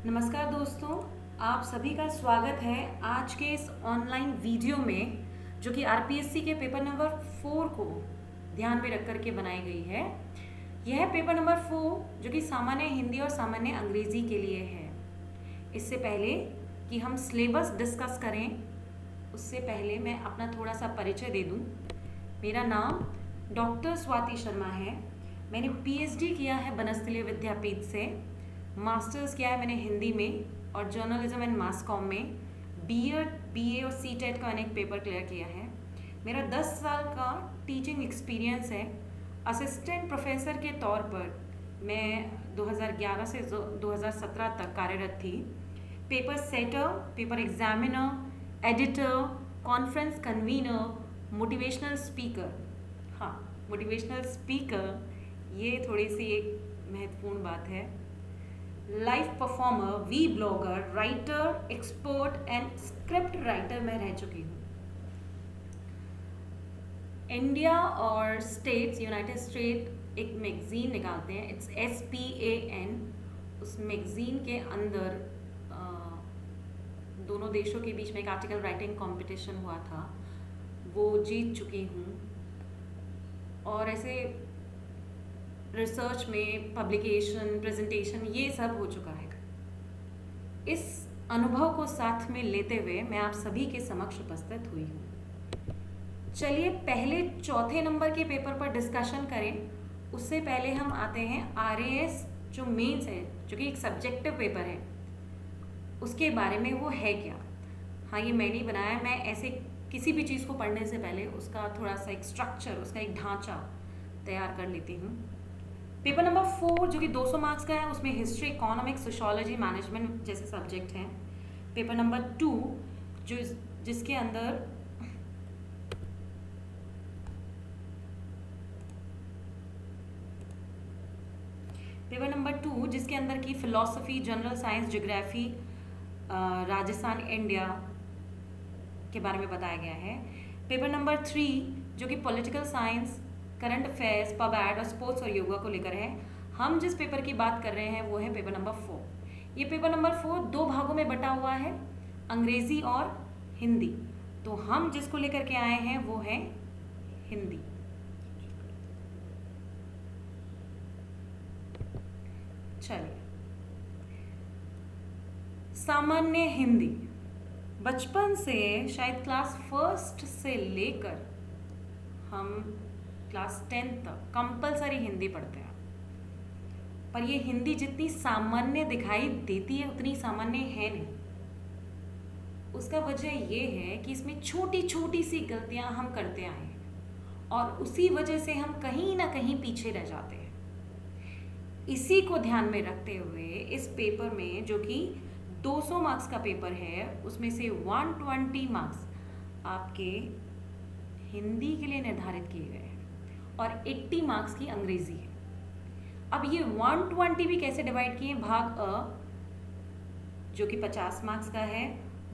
नमस्कार दोस्तों, आप सभी का स्वागत है आज के इस ऑनलाइन वीडियो में जो कि आरपीएससी के पेपर नंबर 4 को ध्यान में रख करके बनाई गई है। यह पेपर नंबर 4 जो कि सामान्य हिंदी और सामान्य अंग्रेजी के लिए है। इससे पहले कि हम सिलेबस डिस्कस करें उससे पहले मैं अपना थोड़ा सा परिचय दे दूं। मेरा नाम डॉक्टर स्वाति शर्मा है। मैंने पीएचडी किया है बनस्थलीय विद्यापीठ से, मास्टर्स किया है मैंने हिंदी में और जर्नलिज्म एंड मास कॉम में, बीएड, बीए और सीटेट का मैंने एक पेपर क्लियर किया है। मेरा 10 साल का टीचिंग एक्सपीरियंस है। असिस्टेंट प्रोफेसर के तौर पर मैं 2011 से 2017 तक कार्यरत थी। Paper setter, paper examiner, editor, conference convener, motivational speaker. हाँ, मोटिवेशनल स्पीकर ये थोड़ी सी एक महत्वपूर्ण बात है। Live performer, vlogger, writer, expert and script writer मैं रह चुकी हूँ। इंडिया और स्टेट्स, यूनाइटेड स्टेट एक मैगजीन निकालते हैं, इट्स SPAN। उस मैगजीन के अंदर दोनों देशों के बीच में एक आर्टिकल राइटिंग कंपटीशन हुआ था, वो जीत चुकी हूँ। और ऐसे रिसर्च में पब्लिकेशन, प्रेजेंटेशन ये सब हो चुका है। इस अनुभव को साथ में लेते हुए मैं आप सभी के समक्ष उपस्थित हुई हूँ। चलिए पहले चौथे नंबर के पेपर पर डिस्कशन करें। उससे पहले हम आते हैं RAS जो मेंस है, जो कि एक सब्जेक्टिव पेपर है, उसके बारे में वो है क्या। हाँ, ये मैंने ही बनाया। मैं ऐसे किसी भी चीज़ को पढ़ने से पहले उसका थोड़ा सा एक स्ट्रक्चर, उसका एक ढांचा तैयार कर लेती हूँ। पेपर नंबर 4 जो कि 200 मार्क्स का है, उसमें हिस्ट्री, इकोनॉमिक्स, सोशियोलॉजी, मैनेजमेंट जैसे सब्जेक्ट हैं। पेपर नंबर 2 जिसके अंदर जिसके अंदर की philosophy, general science, geography, Rajasthan, India के बारे में बताया गया है। पेपर नंबर 3 जो कि political science, current affairs, pub ad और स्पोर्ट्स और योगा को लेकर है। हम जिस पेपर की बात कर रहे हैं वो है पेपर नंबर 4। ये पेपर नंबर 4 दो भागों में बटा हुआ है, अंग्रेजी और हिंदी। तो हम जिसको लेकर के आए हैं वो है हिंदी। चलिए, सामान्य हिंदी बचपन से शायद क्लास 1 से लेकर हम क्लास 10 तक कंपलसरी हिंदी पढ़ते हैं। पर ये हिंदी जितनी सामान्य दिखाई देती है उतनी सामान्य है नहीं। उसका वजह ये है कि इसमें छोटी छोटी सी गलतियां हम करते आए हैं और उसी वजह से हम कहीं ना कहीं पीछे रह जाते हैं। इसी को ध्यान में रखते हुए इस पेपर में, जो कि 200 मार्क्स का पेपर है, उसमें से 120 मार्क्स आपके हिंदी के लिए निर्धारित किए गए हैं और 80 मार्क्स की अंग्रेजी है। अब ये 120 भी कैसे डिवाइड किए? भाग अ जो कि 50 मार्क्स का है,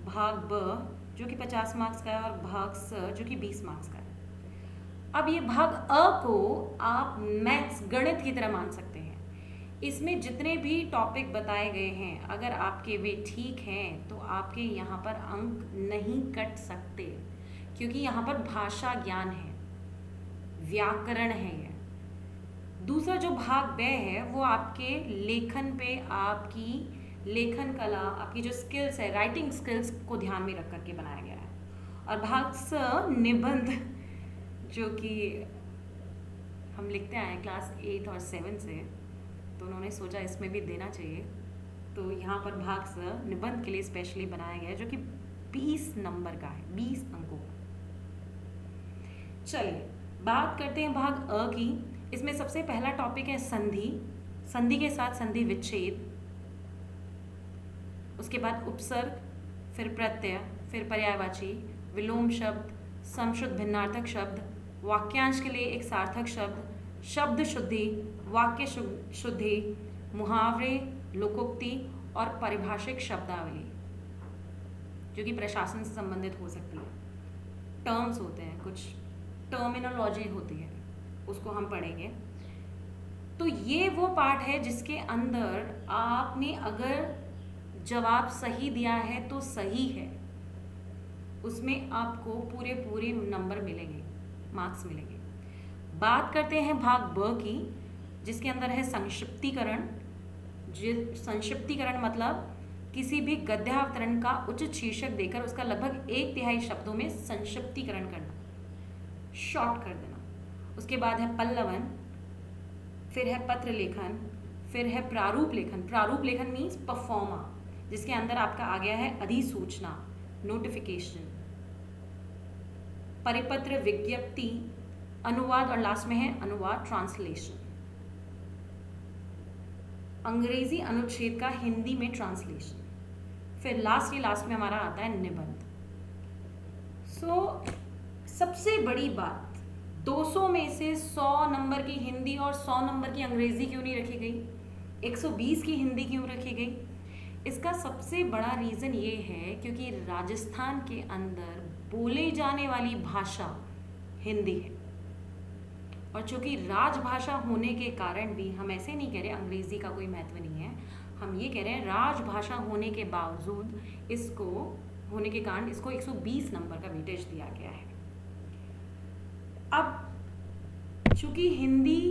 भाग ब जो कि 50 मार्क्स का है और भाग स जो कि 20 मार्क्स का है। अब ये भाग अ को आप मैथ्स, गणित की तरह मान सकते हैं। इसमें जितने भी टॉपिक बताए गए हैं, अगर आपके वे ठीक हैं तो आपके यहाँ पर अंक नहीं कट सकते, क्योंकि यहाँ पर भाषा ज्ञान है, व्याकरण है। ये दूसरा जो भाग ब है वो आपके लेखन पे, आपकी लेखन कला, आपकी जो स्किल्स है, राइटिंग स्किल्स को ध्यान में रख करके बनाया गया है। और भाग स निबंध, जो कि हम लिखते आए हैं क्लास 8 और 7 से, तो उन्होंने सोचा इसमें भी देना चाहिए। तो यहाँ पर भाग स निबंध के लिए स्पेशली बनाया गया है, जो कि 20 नंबर का है, 20 अंकों का। चलिए बात करते हैं भाग अ की। इसमें सबसे पहला टॉपिक है संधि, संधि के साथ संधि विच्छेद, उसके बाद उपसर्ग, फिर प्रत्यय, फिर पर्यायवाची, विलोम शब्द, समशुद्ध भिन्नार्थक शब्द, वाक्यांश के लिए एक सार्थक शब्द, शब्द शुद्धि, वाक्य शुद्धि, मुहावरे, लोकोक्ति और पारिभाषिक शब्दावली, जो कि प्रशासन से संबंधित हो सकती है। टर्म्स होते हैं, कुछ टर्मिनोलॉजी होती है, उसको हम पढ़ेंगे। तो ये वो पार्ट है जिसके अंदर आपने अगर जवाब सही दिया है तो सही है, उसमें आपको पूरे पूरे नंबर मिलेंगे, मार्क्स मिलेंगे। बात करते हैं भाग ब की, जिसके अंदर है संक्षिप्तीकरण। संक्षिप्तीकरण मतलब किसी भी गद्यावतरण का उचित शीर्षक देकर उसका लगभग 1/3 शब्दों में संक्षिप्तीकरण करना, शॉर्ट कर देना। उसके बाद है पल्लवन, फिर है पत्र लेखन, फिर है प्रारूप लेखन। प्रारूप लेखन मीन्स परफॉर्मा, जिसके अंदर आपका आ गया है अधिसूचना, नोटिफिकेशन, परिपत्र, विज्ञप्ति, अनुवाद, और लास्ट में है अनुवाद, ट्रांसलेशन। अंग्रेजी अनुच्छेद का हिंदी में ट्रांसलेशन। फिर लास्ट में हमारा आता है निबंध। सबसे बड़ी बात, 200 में से 100 नंबर की हिंदी और 100 नंबर की अंग्रेजी क्यों नहीं रखी गई, 120 की हिंदी क्यों रखी गई? इसका सबसे बड़ा रीज़न ये है क्योंकि राजस्थान के अंदर बोले जाने वाली भाषा हिंदी है, और चूँकि राजभाषा होने के कारण भी, हम ऐसे नहीं कह रहे अंग्रेज़ी का कोई महत्व नहीं है, हम ये कह रहे हैं राजभाषा होने के बावजूद इसको, होने के कारण इसको 120 नंबर का वेटेज दिया गया है। अब चूँकि हिंदी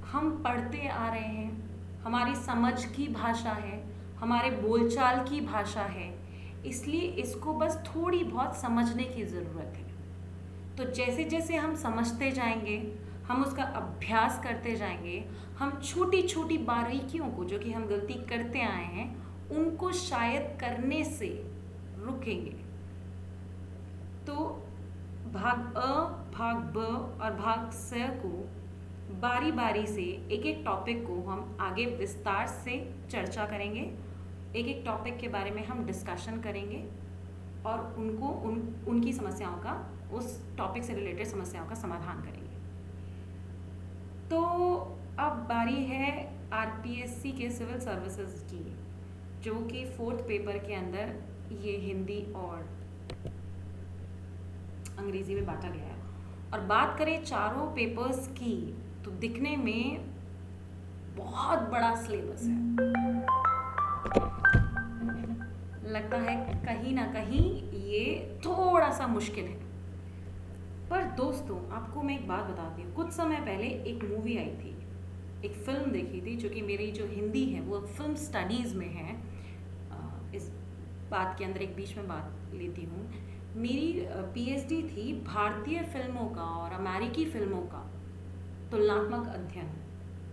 हम पढ़ते आ रहे हैं, हमारी समझ की भाषा है, हमारे बोलचाल की भाषा है, इसलिए इसको बस थोड़ी बहुत समझने की ज़रूरत है। तो जैसे जैसे हम समझते जाएंगे, हम उसका अभ्यास करते जाएंगे, हम छोटी छोटी बारीकियों को, जो कि हम गलती करते आए हैं, उनको शायद करने से रुकेंगे। तो भाग अ, भाग ब और भाग स को बारी बारी से एक एक टॉपिक को हम आगे विस्तार से चर्चा करेंगे, एक एक टॉपिक के बारे में हम डिस्कशन करेंगे और उनकी समस्याओं का, उस टॉपिक से रिलेटेड समस्याओं का समाधान करेंगे। तो अब बारी है आरपीएससी के सिविल सर्विसेज की, जो कि 4th पेपर के अंदर ये हिंदी और अंग्रेजी में बांटा गया है। और बात करें चारों पेपर्स की, तो दिखने में बहुत बड़ा सिलेबस है, लगता है कहीं ना कहीं ये थोड़ा सा मुश्किल है। पर दोस्तों, आपको मैं एक बात बताती हूँ, कुछ समय पहले एक मूवी आई थी, एक फिल्म देखी थी, जो कि मेरी जो हिंदी है वो फिल्म स्टडीज़ में है। इस बात के अंदर एक बीच में बात लेती हूँ, मेरी पीएचडी थी भारतीय फिल्मों का और अमेरिकी फिल्मों का तुलनात्मक अध्ययन,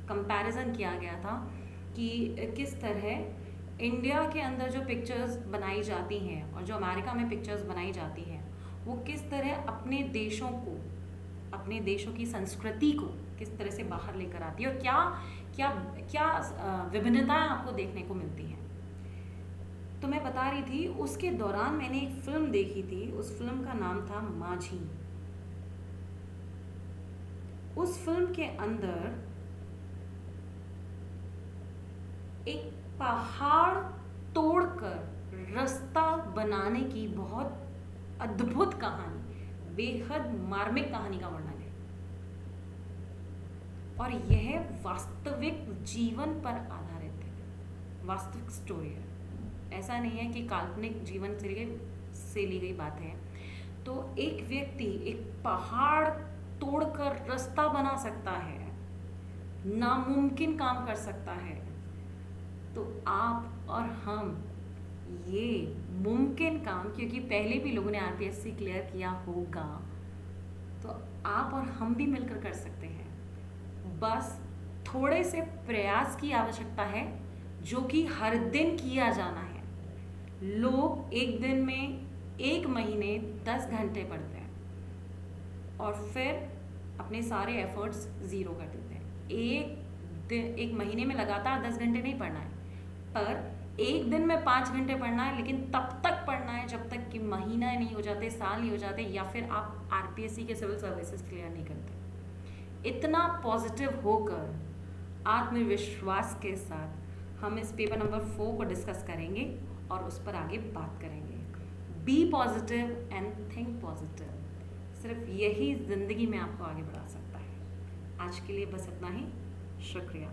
कंपैरिजन किया गया था कि किस तरह इंडिया के अंदर जो पिक्चर्स बनाई जाती हैं और जो अमेरिका में पिक्चर्स बनाई जाती हैं, वो किस तरह अपने देशों को, अपने देशों की संस्कृति को किस तरह से बाहर लेकर आती है, और क्या क्या क्या विभिन्नताएं आपको देखने को मिलती हैं। तो मैं बता रही थी, उसके दौरान मैंने एक फिल्म देखी थी, उस फिल्म का नाम था माझी। उस फिल्म के अंदर एक पहाड़ तोड़कर रास्ता बनाने की बहुत अद्भुत कहानी, बेहद मार्मिक कहानी का वर्णन है, और यह वास्तविक जीवन पर आधारित है, वास्तविक स्टोरी है। ऐसा नहीं है कि काल्पनिक जीवन से ली गई बात है। तो एक व्यक्ति एक पहाड़ तोड़कर रास्ता बना सकता है, नामुमकिन काम कर सकता है, तो आप और हम ये मुमकिन काम, क्योंकि पहले भी लोगों ने आरपीएससी क्लियर किया होगा, तो आप और हम भी मिलकर कर सकते हैं। बस थोड़े से प्रयास की आवश्यकता है, जो कि हर दिन किया जाना है। लोग एक दिन में, एक महीने 10 घंटे पढ़ते हैं और फिर अपने सारे एफर्ट्स ज़ीरो कर देते हैं। एक महीने में लगातार 10 घंटे नहीं पढ़ना है, पर एक दिन में 5 घंटे पढ़ना है, लेकिन तब तक पढ़ना है जब तक कि महीना नहीं हो जाते, साल नहीं हो जाते, या फिर आप आरपीएससी के सिविल सर्विसेज क्लियर नहीं करते। इतना पॉजिटिव होकर, आत्मविश्वास के साथ हम इस पेपर नंबर 4 को डिस्कस करेंगे और उस पर आगे बात करेंगे। Be positive and think positive, सिर्फ यही ज़िंदगी में आपको आगे बढ़ा सकता है। आज के लिए बस इतना ही, शुक्रिया।